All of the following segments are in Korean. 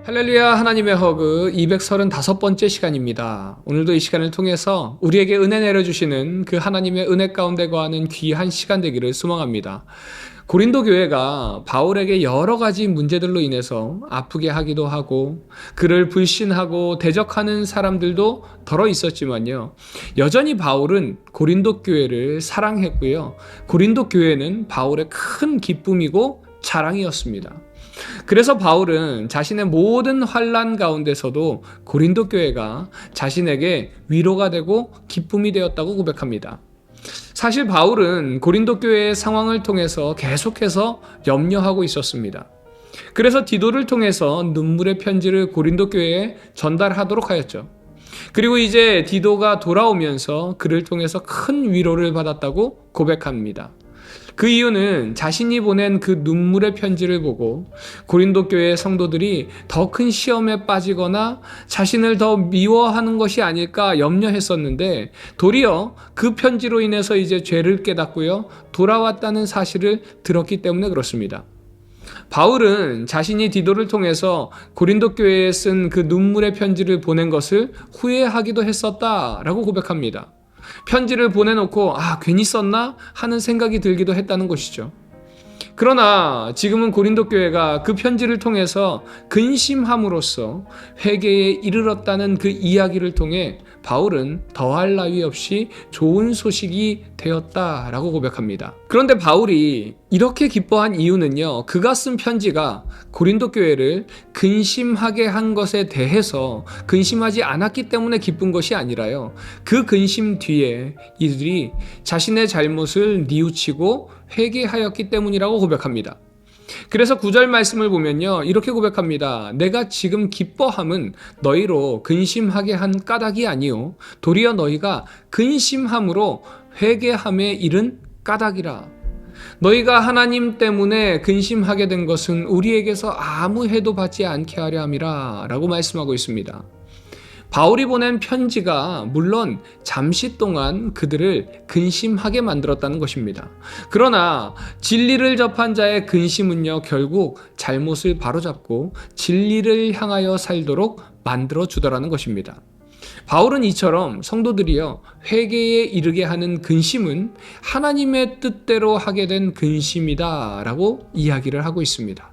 할렐루야. 하나님의 허그 235번째 시간입니다. 오늘도 이 시간을 통해서 우리에게 은혜 내려주시는 그 하나님의 은혜 가운데 거하는 귀한 시간 되기를 소망합니다. 고린도 교회가 바울에게 여러 가지 문제들로 인해서 아프게 하기도 하고 그를 불신하고 대적하는 사람들도 덜어 있었지만요, 여전히 바울은 고린도 교회를 사랑했고요, 고린도 교회는 바울의 큰 기쁨이고 자랑이었습니다. 그래서 바울은 자신의 모든 환난 가운데서도 고린도 교회가 자신에게 위로가 되고 기쁨이 되었다고 고백합니다. 사실 바울은 고린도 교회의 상황을 통해서 계속해서 염려하고 있었습니다. 그래서 디도를 통해서 눈물의 편지를 고린도 교회에 전달하도록 하였죠. 그리고 이제 디도가 돌아오면서 그를 통해서 큰 위로를 받았다고 고백합니다. 그 이유는 자신이 보낸 그 눈물의 편지를 보고 고린도 교회의 성도들이 더 큰 시험에 빠지거나 자신을 더 미워하는 것이 아닐까 염려했었는데, 도리어 그 편지로 인해서 이제 죄를 깨닫고요, 돌아왔다는 사실을 들었기 때문에 그렇습니다. 바울은 자신이 디도를 통해서 고린도 교회에 쓴 그 눈물의 편지를 보낸 것을 후회하기도 했었다라고 고백합니다. 편지를 보내놓고 괜히 썼나 하는 생각이 들기도 했다는 것이죠. 그러나 지금은 고린도 교회가 그 편지를 통해서 근심함으로써 회개에 이르렀다는 그 이야기를 통해 바울은 더할 나위 없이 좋은 소식이 되었다라고 고백합니다. 그런데 바울이 이렇게 기뻐한 이유는요, 그가 쓴 편지가 고린도 교회를 근심하게 한 것에 대해서 근심하지 않았기 때문에 기쁜 것이 아니라요, 그 근심 뒤에 이들이 자신의 잘못을 뉘우치고 회개하였기 때문이라고 고백합니다. 그래서 9절 말씀을 보면요, 이렇게 고백합니다. 내가 지금 기뻐함은 너희로 근심하게 한 까닭이 아니요 도리어 너희가 근심함으로 회개함에 이른 까닭이라. 너희가 하나님 때문에 근심하게 된 것은 우리에게서 아무 해도 받지 않게 하려 함이라 라고 말씀하고 있습니다. 바울이 보낸 편지가 물론 잠시 동안 그들을 근심하게 만들었다는 것입니다. 그러나 진리를 접한 자의 근심은요, 결국 잘못을 바로잡고 진리를 향하여 살도록 만들어주더라는 것입니다. 바울은 이처럼 성도들이요, 회개에 이르게 하는 근심은 하나님의 뜻대로 하게 된 근심이다 라고 이야기를 하고 있습니다.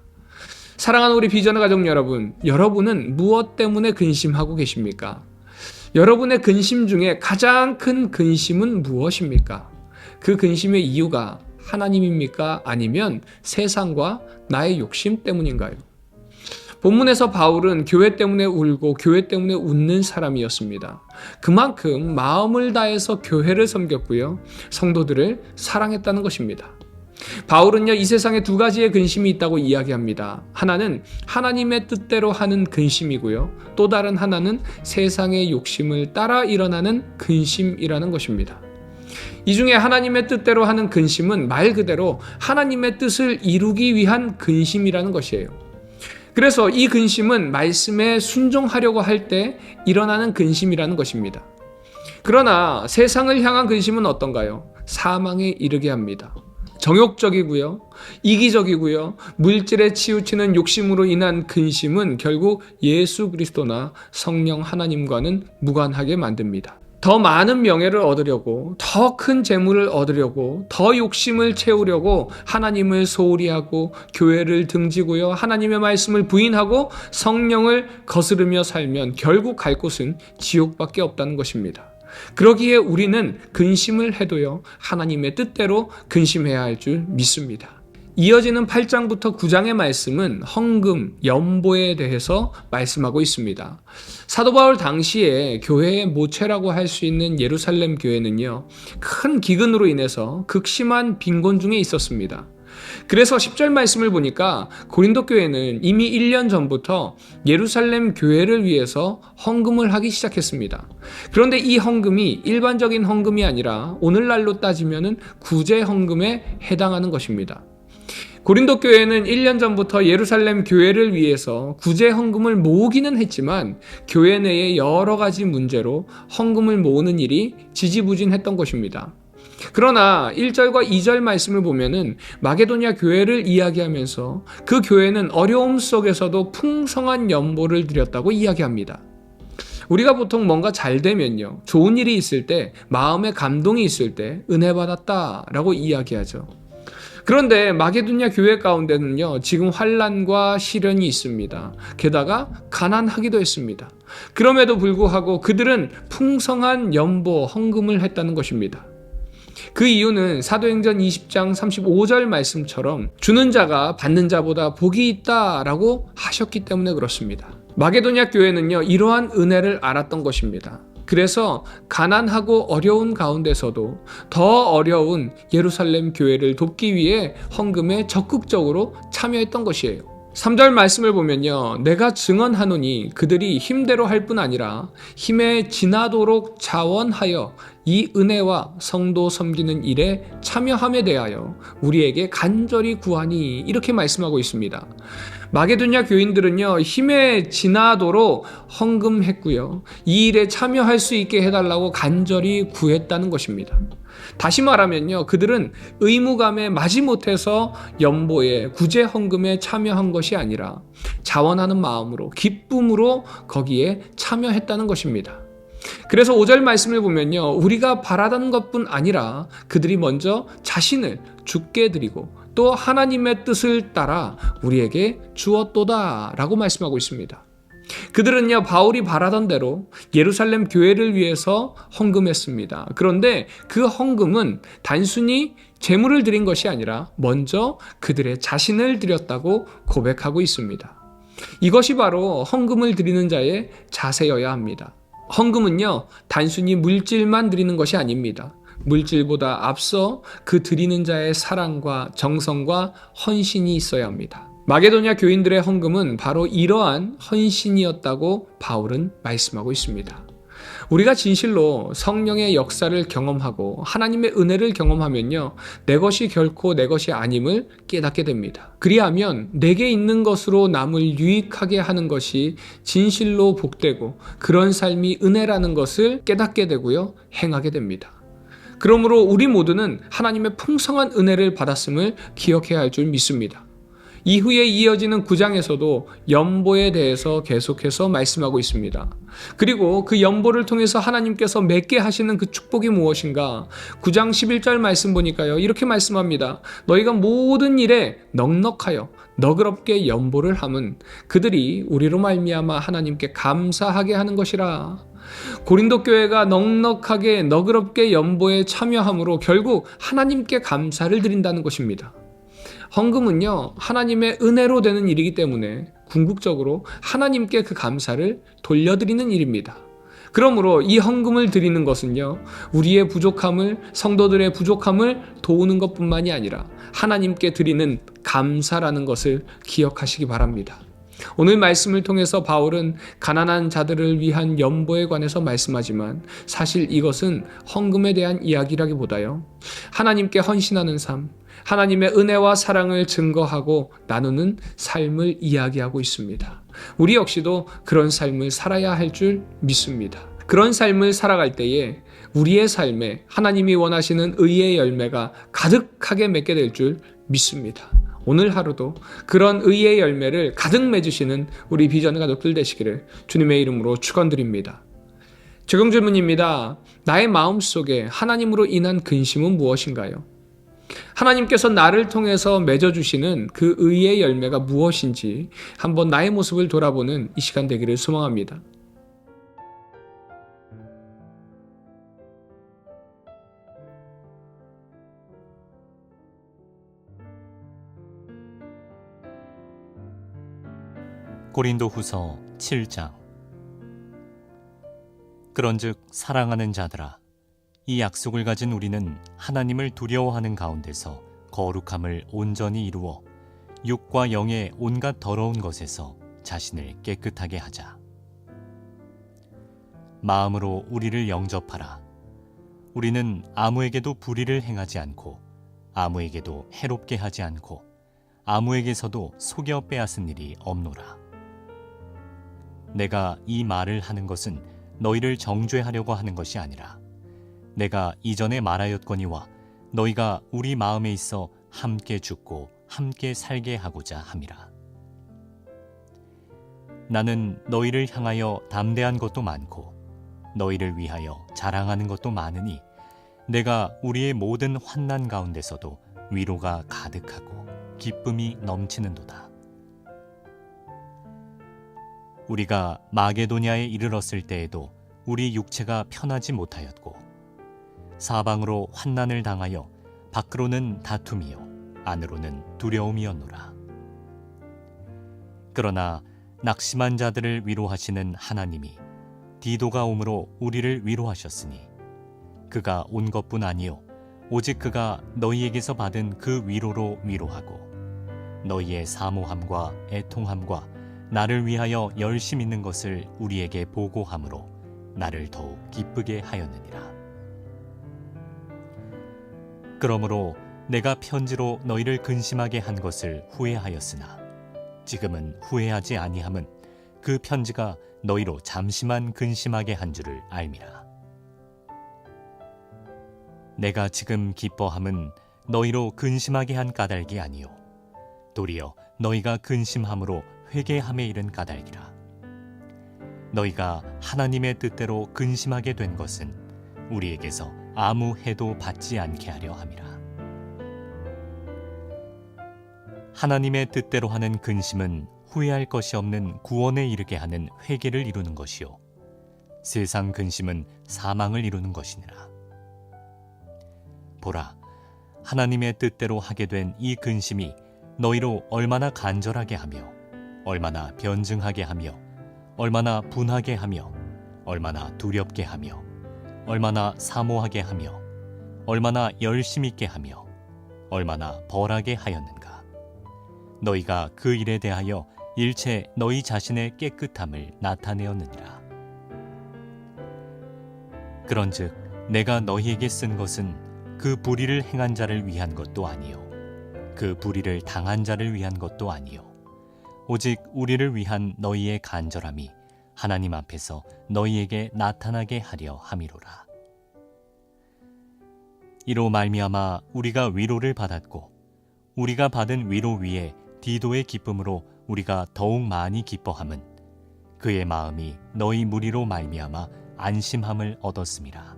사랑하는 우리 비전의 가족 여러분, 여러분은 무엇 때문에 근심하고 계십니까? 여러분의 근심 중에 가장 큰 근심은 무엇입니까? 그 근심의 이유가 하나님입니까? 아니면 세상과 나의 욕심 때문인가요? 본문에서 바울은 교회 때문에 울고 교회 때문에 웃는 사람이었습니다. 그만큼 마음을 다해서 교회를 섬겼고요, 성도들을 사랑했다는 것입니다. 바울은요, 이 세상에 두 가지의 근심이 있다고 이야기합니다. 하나는 하나님의 뜻대로 하는 근심이고요, 또 다른 하나는 세상의 욕심을 따라 일어나는 근심이라는 것입니다. 이 중에 하나님의 뜻대로 하는 근심은 말 그대로 하나님의 뜻을 이루기 위한 근심이라는 것이에요. 그래서 이 근심은 말씀에 순종하려고 할 때 일어나는 근심이라는 것입니다. 그러나 세상을 향한 근심은 어떤가요? 사망에 이르게 합니다. 정욕적이고요, 이기적이고요, 물질에 치우치는 욕심으로 인한 근심은 결국 예수 그리스도나 성령 하나님과는 무관하게 만듭니다. 더 많은 명예를 얻으려고, 더 큰 재물을 얻으려고, 더 욕심을 채우려고 하나님을 소홀히 하고 교회를 등지고요, 하나님의 말씀을 부인하고 성령을 거스르며 살면 결국 갈 곳은 지옥밖에 없다는 것입니다. 그러기에 우리는 근심을 해도요, 하나님의 뜻대로 근심해야 할 줄 믿습니다. 이어지는 8장부터 9장의 말씀은 헌금, 연보에 대해서 말씀하고 있습니다. 사도 바울 당시에 교회의 모체라고 할 수 있는 예루살렘 교회는요, 큰 기근으로 인해서 극심한 빈곤 중에 있었습니다. 그래서 10절 말씀을 보니까 고린도 교회는 이미 1년 전부터 예루살렘 교회를 위해서 헌금을 하기 시작했습니다. 그런데 이 헌금이 일반적인 헌금이 아니라 오늘날로 따지면 구제 헌금에 해당하는 것입니다. 고린도 교회는 1년 전부터 예루살렘 교회를 위해서 구제 헌금을 모으기는 했지만 교회 내에 여러 가지 문제로 헌금을 모으는 일이 지지부진했던 것입니다. 그러나 1절과 2절 말씀을 보면은 마게도냐 교회를 이야기하면서 그 교회는 어려움 속에서도 풍성한 연보를 드렸다고 이야기합니다. 우리가 보통 뭔가 잘 되면요, 좋은 일이 있을 때, 마음에 감동이 있을 때 은혜 받았다라고 이야기하죠. 그런데 마게도냐 교회 가운데는요, 지금 환난과 시련이 있습니다. 게다가 가난하기도 했습니다. 그럼에도 불구하고 그들은 풍성한 연보, 헌금을 했다는 것입니다. 그 이유는 사도행전 20장 35절 말씀처럼 주는 자가 받는 자보다 복이 있다라고 하셨기 때문에 그렇습니다. 마게도냐 교회는요, 이러한 은혜를 알았던 것입니다. 그래서 가난하고 어려운 가운데서도 더 어려운 예루살렘 교회를 돕기 위해 헌금에 적극적으로 참여했던 것이에요. 3절 말씀을 보면요, 내가 증언하노니 그들이 힘대로 할 뿐 아니라 힘에 지나도록 자원하여 이 은혜와 성도 섬기는 일에 참여함에 대하여 우리에게 간절히 구하니, 이렇게 말씀하고 있습니다. 마게도냐 교인들은요, 힘에 지나도록 헌금했고요, 이 일에 참여할 수 있게 해달라고 간절히 구했다는 것입니다. 다시 말하면요, 그들은 의무감에 마지못해서 연보에 구제 헌금에 참여한 것이 아니라 자원하는 마음으로, 기쁨으로 거기에 참여했다는 것입니다. 그래서 5절 말씀을 보면요, 우리가 바라던 것뿐 아니라 그들이 먼저 자신을 주께 드리고 또 하나님의 뜻을 따라 우리에게 주었도다 라고 말씀하고 있습니다. 그들은요, 바울이 바라던 대로 예루살렘 교회를 위해서 헌금했습니다. 그런데 그 헌금은 단순히 재물을 드린 것이 아니라 먼저 그들의 자신을 드렸다고 고백하고 있습니다. 이것이 바로 헌금을 드리는 자의 자세여야 합니다. 헌금은요, 단순히 물질만 드리는 것이 아닙니다. 물질보다 앞서 그 드리는 자의 사랑과 정성과 헌신이 있어야 합니다. 마게도냐 교인들의 헌금은 바로 이러한 헌신이었다고 바울은 말씀하고 있습니다. 우리가 진실로 성령의 역사를 경험하고 하나님의 은혜를 경험하면요, 내 것이 결코 내 것이 아님을 깨닫게 됩니다. 그리하면 내게 있는 것으로 남을 유익하게 하는 것이 진실로 복되고 그런 삶이 은혜라는 것을 깨닫게 되고요, 행하게 됩니다. 그러므로 우리 모두는 하나님의 풍성한 은혜를 받았음을 기억해야 할 줄 믿습니다. 이후에 이어지는 9장에서도 연보에 대해서 계속해서 말씀하고 있습니다. 그리고 그 연보를 통해서 하나님께서 맺게 하시는 그 축복이 무엇인가? 9장 11절 말씀 보니까요, 이렇게 말씀합니다. 너희가 모든 일에 넉넉하여 너그럽게 연보를 함은 그들이 우리로 말미암아 하나님께 감사하게 하는 것이라. 고린도 교회가 넉넉하게 너그럽게 연보에 참여함으로 결국 하나님께 감사를 드린다는 것입니다. 헌금은요, 하나님의 은혜로 되는 일이기 때문에 궁극적으로 하나님께 그 감사를 돌려드리는 일입니다. 그러므로 이 헌금을 드리는 것은요, 우리의 부족함을, 성도들의 부족함을 도우는 것뿐만이 아니라 하나님께 드리는 감사라는 것을 기억하시기 바랍니다. 오늘 말씀을 통해서 바울은 가난한 자들을 위한 연보에 관해서 말씀하지만 사실 이것은 헌금에 대한 이야기라기보다요, 하나님께 헌신하는 삶, 하나님의 은혜와 사랑을 증거하고 나누는 삶을 이야기하고 있습니다. 우리 역시도 그런 삶을 살아야 할 줄 믿습니다. 그런 삶을 살아갈 때에 우리의 삶에 하나님이 원하시는 의의 열매가 가득하게 맺게 될 줄 믿습니다. 오늘 하루도 그런 의의 열매를 가득 맺으시는 우리 비전 가족들 되시기를 주님의 이름으로 축원드립니다. 적용 질문입니다. 나의 마음속에 하나님으로 인한 근심은 무엇인가요? 하나님께서 나를 통해서 맺어주시는 그 의의 열매가 무엇인지 한번 나의 모습을 돌아보는 이 시간 되기를 소망합니다. 고린도후서 7장. 그런즉 사랑하는 자들아, 이 약속을 가진 우리는 하나님을 두려워하는 가운데서 거룩함을 온전히 이루어 육과 영의 온갖 더러운 것에서 자신을 깨끗하게 하자. 마음으로 우리를 영접하라. 우리는 아무에게도 불의를 행하지 않고 아무에게도 해롭게 하지 않고 아무에게서도 속여 빼앗은 일이 없노라. 내가 이 말을 하는 것은 너희를 정죄하려고 하는 것이 아니라 내가 이전에 말하였거니와 너희가 우리 마음에 있어 함께 죽고 함께 살게 하고자 함이라. 나는 너희를 향하여 담대한 것도 많고 너희를 위하여 자랑하는 것도 많으니 내가 우리의 모든 환난 가운데서도 위로가 가득하고 기쁨이 넘치는도다. 우리가 마게도냐에 이르렀을 때에도 우리 육체가 편하지 못하였고 사방으로 환난을 당하여 밖으로는 다툼이요 안으로는 두려움이었노라. 그러나 낙심한 자들을 위로하시는 하나님이 디도가 오므로 우리를 위로하셨으니 그가 온 것뿐 아니요 오직 그가 너희에게서 받은 그 위로로 위로하고 너희의 사모함과 애통함과 나를 위하여 열심 있는 것을 우리에게 보고함으로 나를 더욱 기쁘게 하였느니라. 그러므로 내가 편지로 너희를 근심하게 한 것을 후회하였으나 지금은 후회하지 아니함은 그 편지가 너희로 잠시만 근심하게 한 줄을 알미라. 내가 지금 기뻐함은 너희로 근심하게 한 까닭이 아니요 도리어 너희가 근심함으로 회개함에 이른 까닭이라. 너희가 하나님의 뜻대로 근심하게 된 것은 우리에게서 아무 해도 받지 않게 하려 함이라. 하나님의 뜻대로 하는 근심은 후회할 것이 없는 구원에 이르게 하는 회개를 이루는 것이요 세상 근심은 사망을 이루는 것이니라. 보라, 하나님의 뜻대로 하게 된 이 근심이 너희로 얼마나 간절하게 하며 얼마나 변증하게 하며 얼마나 분하게 하며 얼마나 두렵게 하며 얼마나 사모하게 하며 얼마나 열심 있게 하며 얼마나 벌하게 하였는가. 너희가 그 일에 대하여 일체 너희 자신의 깨끗함을 나타내었느니라. 그런즉 내가 너희에게 쓴 것은 그 불의를 행한 자를 위한 것도 아니요 그 불의를 당한 자를 위한 것도 아니요 오직 우리를 위한 너희의 간절함이 하나님 앞에서 너희에게 나타나게 하려 함이로라. 이로 말미암아 우리가 위로를 받았고 우리가 받은 위로 위에 디도의 기쁨으로 우리가 더욱 많이 기뻐함은 그의 마음이 너희 무리로 말미암아 안심함을 얻었음이라.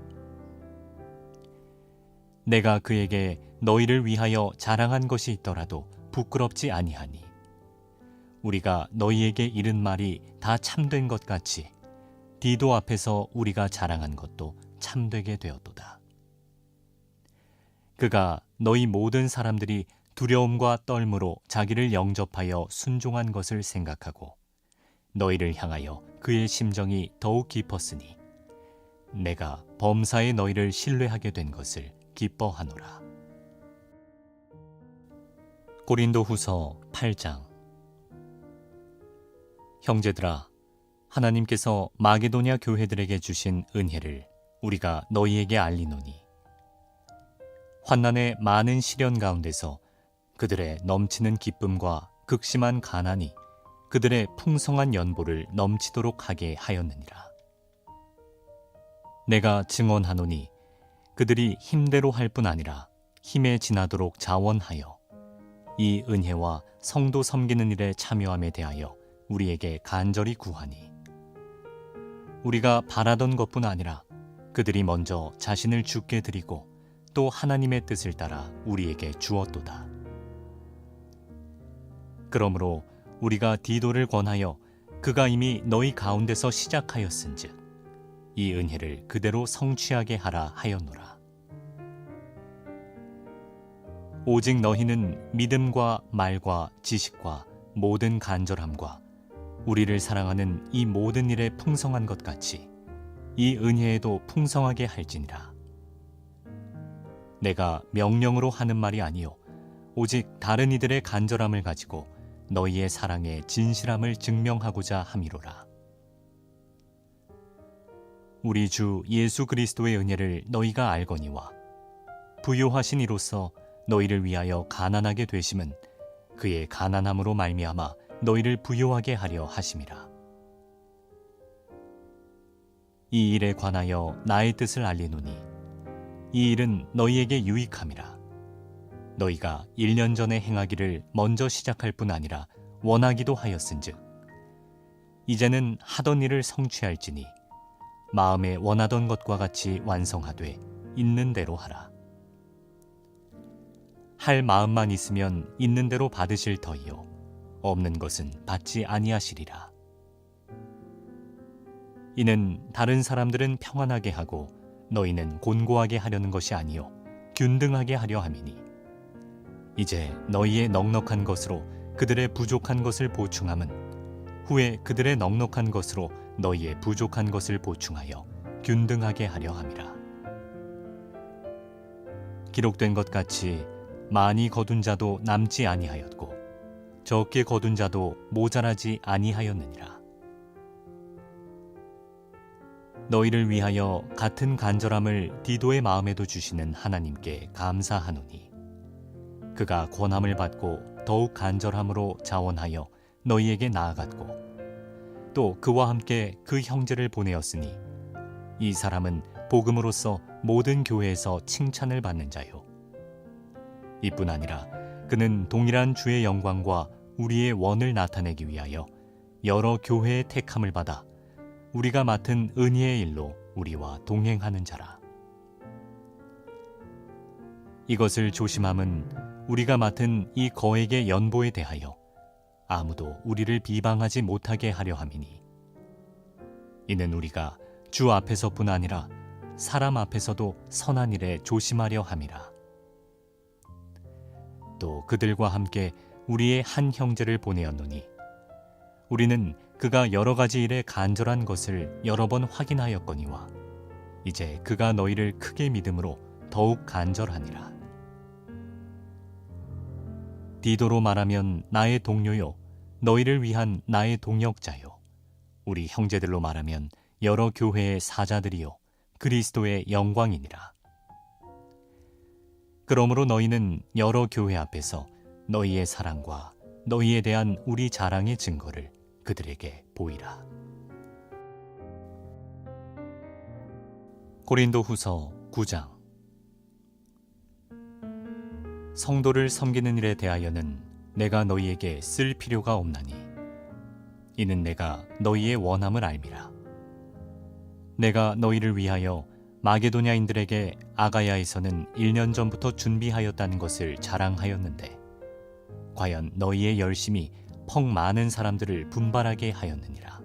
내가 그에게 너희를 위하여 자랑한 것이 있더라도 부끄럽지 아니하니 우리가 너희에게 이른 말이 다 참된 것 같이 디도 앞에서 우리가 자랑한 것도 참되게 되었도다. 그가 너희 모든 사람들이 두려움과 떨므로 자기를 영접하여 순종한 것을 생각하고 너희를 향하여 그의 심정이 더욱 깊었으니 내가 범사에 너희를 신뢰하게 된 것을 기뻐하노라. 고린도후서 8장. 형제들아, 하나님께서 마게도냐 교회들에게 주신 은혜를 우리가 너희에게 알리노니 환난의 많은 시련 가운데서 그들의 넘치는 기쁨과 극심한 가난이 그들의 풍성한 연보를 넘치도록 하게 하였느니라. 내가 증언하노니 그들이 힘대로 할 뿐 아니라 힘에 지나도록 자원하여 이 은혜와 성도 섬기는 일에 참여함에 대하여 우리에게 간절히 구하니 우리가 바라던 것뿐 아니라 그들이 먼저 자신을 주께 드리고 또 하나님의 뜻을 따라 우리에게 주었도다. 그러므로 우리가 디도를 권하여 그가 이미 너희 가운데서 시작하였은즉 이 은혜를 그대로 성취하게 하라 하였노라. 오직 너희는 믿음과 말과 지식과 모든 간절함과 우리를 사랑하는 이 모든 일에 풍성한 것 같이 이 은혜에도 풍성하게 할지니라. 내가 명령으로 하는 말이 아니요 오직 다른 이들의 간절함을 가지고 너희의 사랑의 진실함을 증명하고자 함이로라. 우리 주 예수 그리스도의 은혜를 너희가 알거니와 부요하신 이로써 너희를 위하여 가난하게 되심은 그의 가난함으로 말미암아 너희를 부요하게 하려 하심이라. 이 일에 관하여 나의 뜻을 알리노니 이 일은 너희에게 유익함이라. 너희가 1년 전에 행하기를 먼저 시작할 뿐 아니라 원하기도 하였은즉 이제는 하던 일을 성취할지니 마음에 원하던 것과 같이 완성하되 있는 대로 하라. 할 마음만 있으면 있는 대로 받으실 터이요 없는 것은 받지 아니하시리라. 이는 다른 사람들은 평안하게 하고 너희는 곤고하게 하려는 것이 아니요 균등하게 하려 함이니 이제 너희의 넉넉한 것으로 그들의 부족한 것을 보충함은 후에 그들의 넉넉한 것으로 너희의 부족한 것을 보충하여 균등하게 하려 함이라. 기록된 것 같이 많이 거둔 자도 남지 아니하였고 적게 거둔 자도 모자라지 아니하였느니라. 너희를 위하여 같은 간절함을 디도의 마음에도 주시는 하나님께 감사하노니 그가 권함을 받고 더욱 간절함으로 자원하여 너희에게 나아갔고 또 그와 함께 그 형제를 보내었으니 이 사람은 복음으로써 모든 교회에서 칭찬을 받는 자요 이뿐 아니라 그는 동일한 주의 영광과 우리의 원을 나타내기 위하여 여러 교회의 택함을 받아 우리가 맡은 은혜의 일로 우리와 동행하는 자라. 이것을 조심함은 우리가 맡은 이 거액의 연보에 대하여 아무도 우리를 비방하지 못하게 하려 함이니 이는 우리가 주 앞에서뿐 아니라 사람 앞에서도 선한 일에 조심하려 함이라. 또 그들과 함께 우리의 한 형제를 보내었노니 우리는 그가 여러 가지 일에 간절한 것을 여러 번 확인하였거니와 이제 그가 너희를 크게 믿음으로 더욱 간절하니라. 디도로 말하면 나의 동료요 너희를 위한 나의 동역자요 우리 형제들로 말하면 여러 교회의 사자들이요 그리스도의 영광이니라. 그러므로 너희는 여러 교회 앞에서 너희의 사랑과 너희에 대한 우리 자랑의 증거를 그들에게 보이라. 고린도후서 9장. 성도를 섬기는 일에 대하여는 내가 너희에게 쓸 필요가 없나니 이는 내가 너희의 원함을 알미라. 내가 너희를 위하여 마게도냐인들에게 아가야에서는 1년 전부터 준비하였다는 것을 자랑하였는데 과연 너희의 열심이 펑 많은 사람들을 분발하게 하였느니라.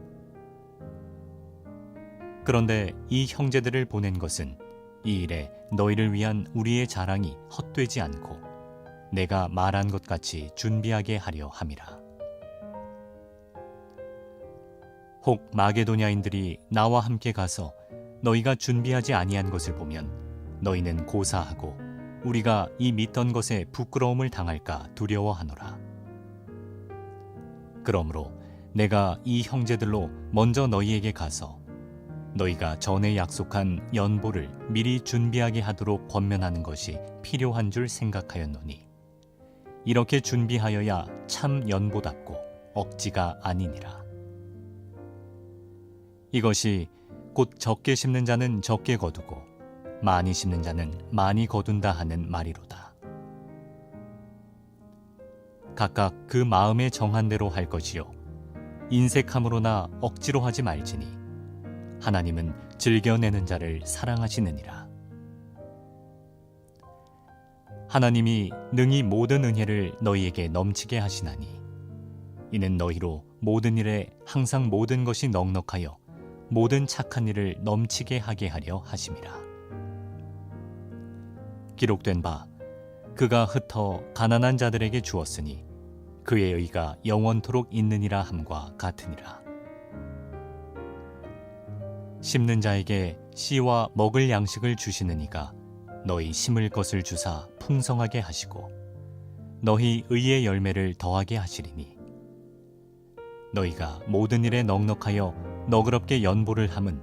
그런데 이 형제들을 보낸 것은 이 일에 너희를 위한 우리의 자랑이 헛되지 않고 내가 말한 것 같이 준비하게 하려 함이라. 혹 마게도냐인들이 나와 함께 가서 너희가 준비하지 아니한 것을 보면 너희는 고사하고 우리가 이 믿던 것에 부끄러움을 당할까 두려워하노라. 그러므로 내가 이 형제들로 먼저 너희에게 가서 너희가 전에 약속한 연보를 미리 준비하게 하도록 권면하는 것이 필요한 줄 생각하였노니 이렇게 준비하여야 참 연보답고 억지가 아니니라. 이것이 곧 적게 심는 자는 적게 거두고 많이 심는 자는 많이 거둔다 하는 말이로다. 각각 그 마음에 정한 대로 할 것이요 인색함으로나 억지로 하지 말지니 하나님은 즐겨내는 자를 사랑하시느니라. 하나님이 능히 모든 은혜를 너희에게 넘치게 하시나니 이는 너희로 모든 일에 항상 모든 것이 넉넉하여 모든 착한 일을 넘치게 하게 하려 하심이라. 기록된 바 그가 흩어 가난한 자들에게 주었으니 그의 의가 영원토록 있느니라 함과 같으니라. 심는 자에게 씨와 먹을 양식을 주시는 이가 너희 심을 것을 주사 풍성하게 하시고 너희 의의 열매를 더하게 하시리니 너희가 모든 일에 넉넉하여 너그럽게 연보를 함은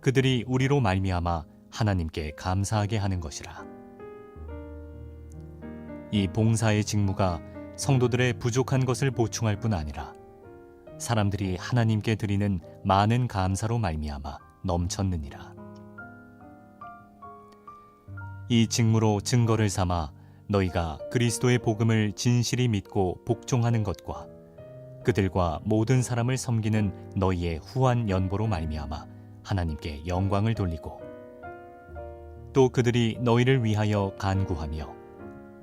그들이 우리로 말미암아 하나님께 감사하게 하는 것이라. 이 봉사의 직무가 성도들의 부족한 것을 보충할 뿐 아니라 사람들이 하나님께 드리는 많은 감사로 말미암아 넘쳤느니라. 이 직무로 증거를 삼아 너희가 그리스도의 복음을 진실히 믿고 복종하는 것과 그들과 모든 사람을 섬기는 너희의 후한 연보로 말미암아 하나님께 영광을 돌리고 또 그들이 너희를 위하여 간구하며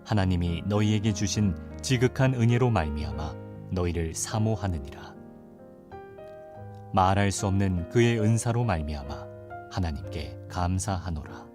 하나님이 너희에게 주신 지극한 은혜로 말미암아 너희를 사모하느니라. 말할 수 없는 그의 은사로 말미암아 하나님께 감사하노라.